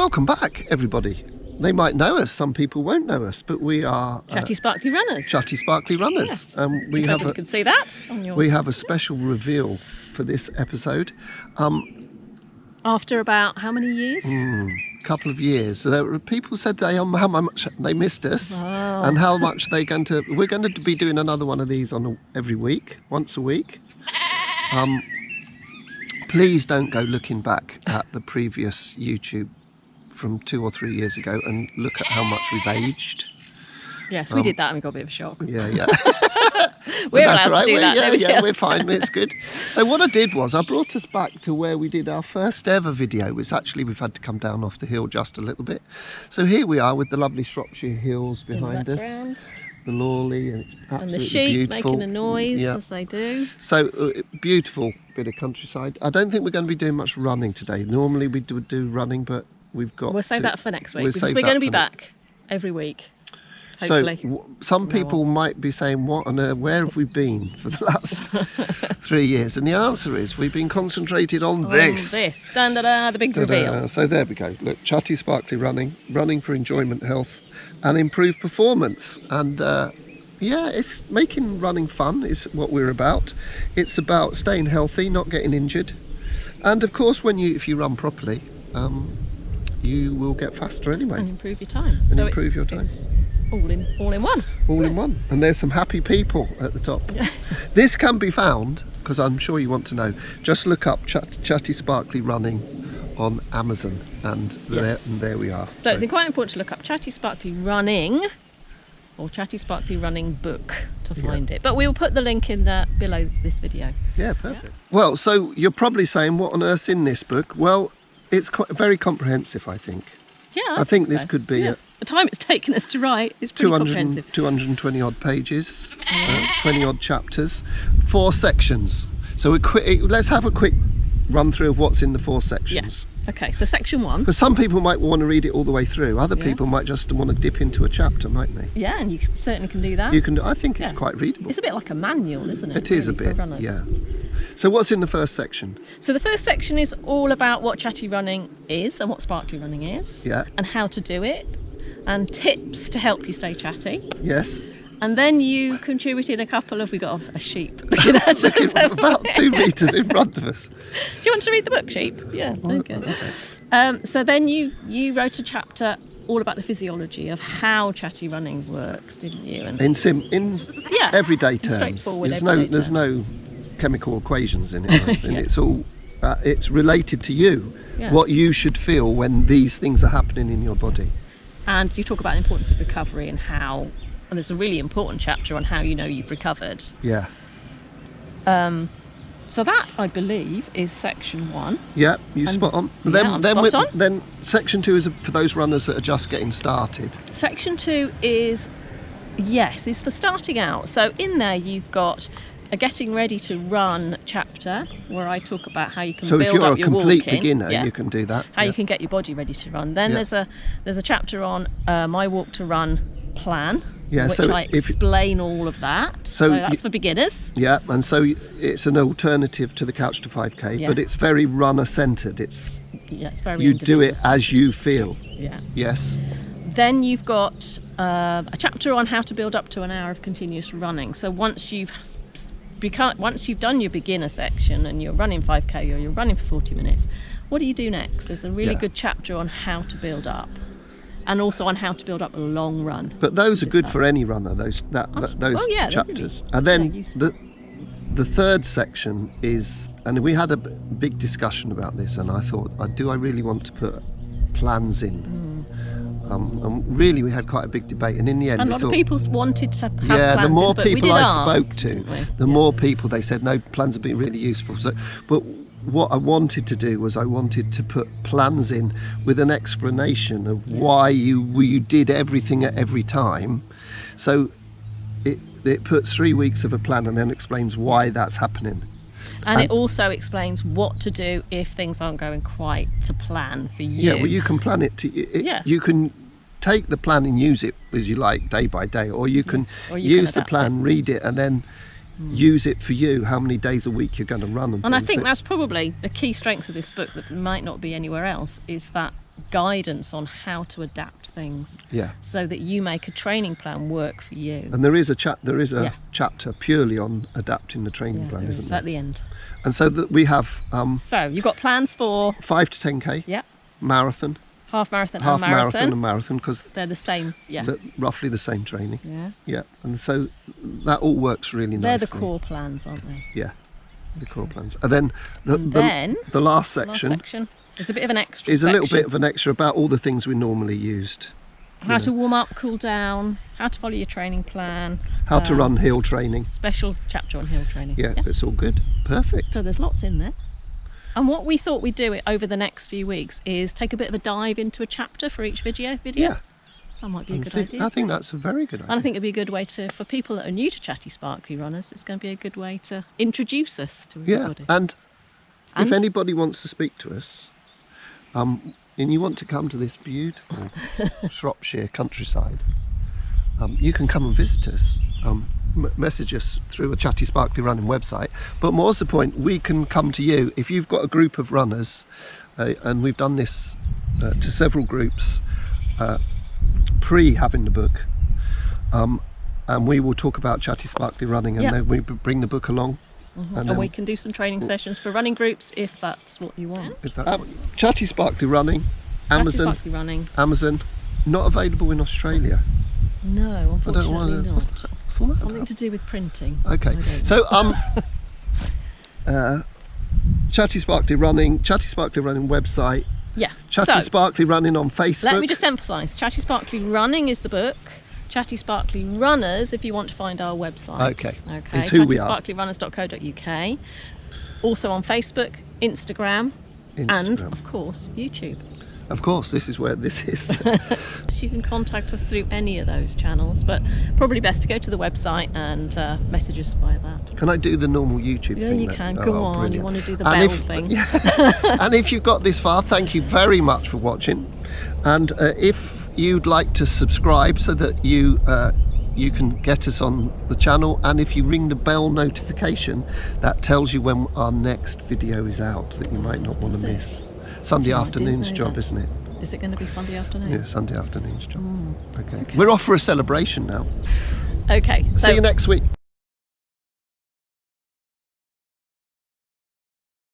Welcome back, everybody. They might know us, some people won't know us, but we are Chatty Sparkly Runners. Chatty Sparkly Runners. Yes. You can see that on your... We have a special reveal for this episode. After about how many years? Couple of years. So there were people said how much they missed us, and how much we're going to be doing another one of these every week, once a week. Please don't go looking back at the previous YouTube from 2 or 3 years ago and look at how much we've aged. Yes, we did that and we got a bit of a shock. Yeah. We're allowed to do that. Yeah, we're fine. It's good. So what I did was I brought us back to where we did our first ever video, which actually we've had to come down off the hill just a little bit. So here we are with the lovely Shropshire Hills behind us. The Lawley, and it's absolutely and the sheep beautiful. Making a noise as they do. So beautiful bit of countryside. I don't think we're going to be doing much running today. Normally we would do running, but we'll save that for next week because we're going to be back every week. Hopefully. So some people might be saying, "What on earth? Where have we been for the last 3 years?" And the answer is we've been concentrated on this. The big reveal. So there we go. Look, Chatty Sparkly running for enjoyment, health, and improved performance. And it's making running fun is what we're about. It's about staying healthy, not getting injured, and of course, if you run properly, you will get faster anyway. And improve your time. It's all in one. All in one. And there's some happy people at the top. Yeah. This can be found, because I'm sure you want to know, just look up Chatty Sparkly Running on Amazon, and there we are. So it's quite important to look up Chatty Sparkly Running or Chatty Sparkly Running book to find it. But we'll put the link in below this video. Yeah, perfect. Well, so you're probably saying, what on earth's in this book? Well, it's very comprehensive, I think. Yeah, I think this could be the time it's taken us to write is pretty comprehensive. 220 odd pages, 20 odd chapters, 4 sections. So let's have a quick run through of what's in the 4 sections. Yeah. Okay, so section 1. Because some people might want to read it all the way through. Other people might just want to dip into a chapter, mightn't they? Yeah, and you certainly can do that. I think it's quite readable. It's a bit like a manual, isn't it? It is really, a bit, yeah. So what's in the first section? So the first section is all about what chatty running is and what sparkly running is. Yeah. And how to do it. And tips to help you stay chatty. Yes. And then you contributed a couple of, we got a sheep looking at us. About 2 metres in front of us. Do you want to read the book, Sheep? Yeah, okay. So then you wrote a chapter all about the physiology of how chatty running works, didn't you? And in everyday terms. There's no chemical equations in it. And it's all it's related to you, what you should feel when these things are happening in your body. And you talk about the importance of recovery and how, and there's a really important chapter on how you know you've recovered. Yeah. So that, I believe, is section 1. Yeah, spot on. Then section 2 is for those runners that are just getting started. Section 2 is for starting out. So in there you've got a getting ready to run chapter where I talk about how you can build up your walking. So if you're a complete beginner, you can do that. How you can get your body ready to run. Then there's a chapter on my walk to run plan. Yeah, which I explain all of that. So that's for beginners. Yeah, and so it's an alternative to the Couch to 5K, but it's very runner-centred. It's very you do it as you feel. Yeah. Yes. Then you've got a chapter on how to build up to an hour of continuous running. So once you've done your beginner section and you're running 5K or you're running for 40 minutes, what do you do next? There's a really good chapter on how to build up. And also on how to build up a long run. But those are good for any runner, those chapters. Really, and then the third section is, and we had a big discussion about this, and I thought, do I really want to put plans in? And really we had quite a big debate, and in the end a lot of people wanted to have plans the more in, people I spoke to, the more people they said, no, plans have been really useful. But what I wanted to do was I wanted to put plans in with an explanation of why you did everything at every time. So it puts 3 weeks of a plan and then explains why that's happening. And it also explains what to do if things aren't going quite to plan for you. Yeah, well, you can plan it you can take the plan and use it as you like, day by day, or you can use the plan, read it, and then use it for you, how many days a week you're going to run. And I think that's probably the key strength of this book that might not be anywhere else, is that guidance on how to adapt things, Yeah. so that you make a training plan work for you. And there is a Yeah. chapter purely on adapting the training plan, there isn't is, there? at the end. And so that we have So you've got plans for 5 to 10k, yeah, marathon, half marathon half and marathon and marathon, because They're the same. Yeah. they're roughly the same training. Yeah. Yeah, and so that all works really They're nicely. the core plans, aren't they? Yeah, the core plans. And then Then the last Last section section is a bit of an extra is a little section. bit of an extra about all the things we normally used. How to warm up, cool down, how to follow your training plan. How to run hill training. Special chapter on hill training. Yeah, it's all good. Perfect. So there's lots in there. And what we thought we'd do over the next few weeks is take a bit of a dive into a chapter for each video. Yeah. That might be a And good see, idea. I think that's a very good idea. And I think it'd be a good way to, for people that are new to Chatty Sparkly runners, it's going to be a good way to introduce us to Yeah, everybody. and if And- anybody wants to speak to us, and you want to come to this beautiful Shropshire countryside, you can come and visit us. Message us through a Chatty Sparkly Running website. But more's the point, we can come to you if you've got a group of runners, and we've done this to several groups pre having the book, and we will talk about Chatty Sparkly Running, and Yeah. then we bring the book along. And then we can do some training sessions for running groups if that's what you want. if that's Chatty Sparkly Running, Chatty Amazon, Sparkly running. Amazon, not available in Australia. No, I don't unfortunately know why. not. What's all that Something about? to do with printing. Okay, I don't so Chatty Sparkly Running website, Yeah. Chatty so, Sparkly Running on Facebook. let me just emphasise, Chatty Sparkly Running is the book. Chatty Sparkly Runners, if you want to find our website. Okay. Okay. It's who we are. ChattySparklyRunners.co.uk. Also on Facebook, Instagram, and Instagram. of course YouTube. Of course, this is where this is. You can contact us through any of those channels, but probably best to go to the website and message us via that. Can I do the normal YouTube Yeah, thing? you then? can. Oh, Go on. brilliant. You want to do the And bell if- thing. Yeah. And if you've got this far, thank you very much for watching. And if you'd like to subscribe so that you can get us on the channel, and if you ring the bell notification, that tells you when our next video is out that you might not want to Does it? miss. Sunday I didn't afternoon's know job, that. isn't it? Is it going to be Sunday afternoon? Yeah, Sunday afternoon's job. Okay. Okay. We're off for a celebration now. Okay. So See you next week.